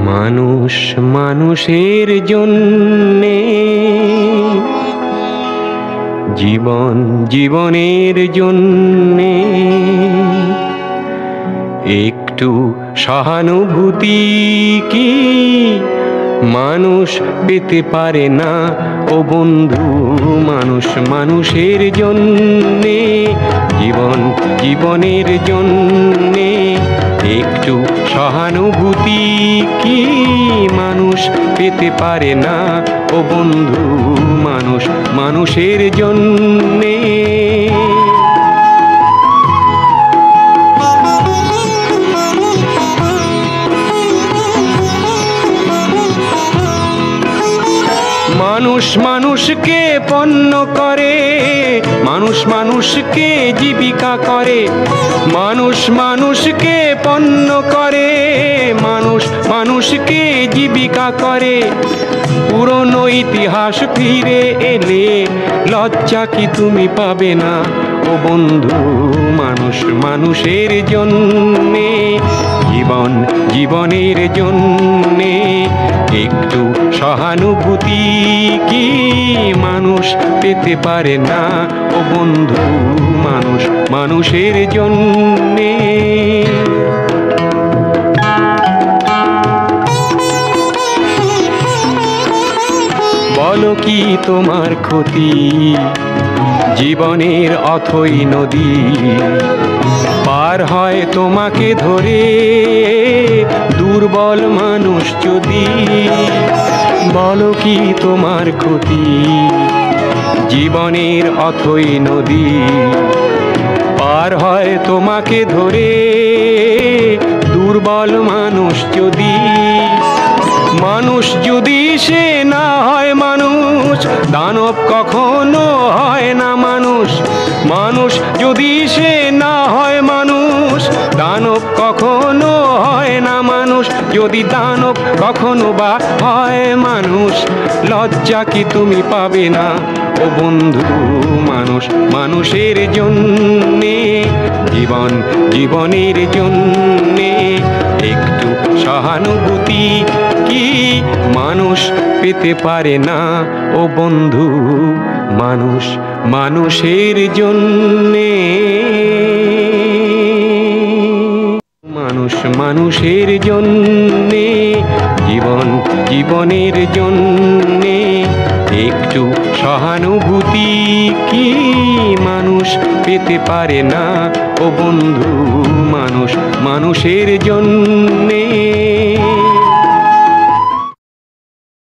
মানুষ মানুষের জন্যে, জীবন জীবনের জন্যে একটু সহানুভূতি কি মানুষ পেতে পারে না ও বন্ধু? মানুষ মানুষের জন্যে, জীবন জীবনের জন্যে একটু সহানুভূতি কি মানুষ পেতে পারে না ও বন্ধু? মানুষ মানুষের জন্যে। মানুষ মানুষকে পণ্য করে, মানুষ মানুষকে জীবিকা করে, মানুষ মানুষকে পণ্য করে, মানুষ মানুষকে জীবিকা করে। পুরনো ইতিহাস ফিরে এলে লজ্জা কি তুমি পাবে না ও বন্ধু? মানুষ মানুষের জন্যে, জীবন জীবনের জন্যে একটু সহানুভূতি কি মানুষ পেতে পারে না ও বন্ধু? মানুষ মানুষের জন্যে। বলো কি তোমার ক্ষতি জীবনের অথই নদী পার হয় তোমাকে ধরে দুর্বল মানুষ যদি? বলো কি তোমার ক্ষতি জীবনের অথই নদী পার হয় তোমাকে ধরে দুর্বল মানুষ যদি? মানুষ যদি সে না হয় মানুষ, দানব কখনো হয় না মানুষ। মানুষ যদি সে না হয় মানুষ, দানব কখনো হয় না মানুষ। যদি দানব কখনো বা হয় মানুষ, লজ্জা কি তুমি পাবে না ও বন্ধু? মানুষ মানুষের জন্যে, জীবন জীবনের জন্যে একটু সহানুভূতি কি মানুষ পেতে পারে না ও বন্ধু? মানুষ মানুষের জন্যে, মানুষ মানুষের জন্যে, জীবন জীবনের জন্যে একটু সহানুভূতি কি মানুষ পেতে পারে না ও বন্ধু? মানুষ মানুষের জন্যে।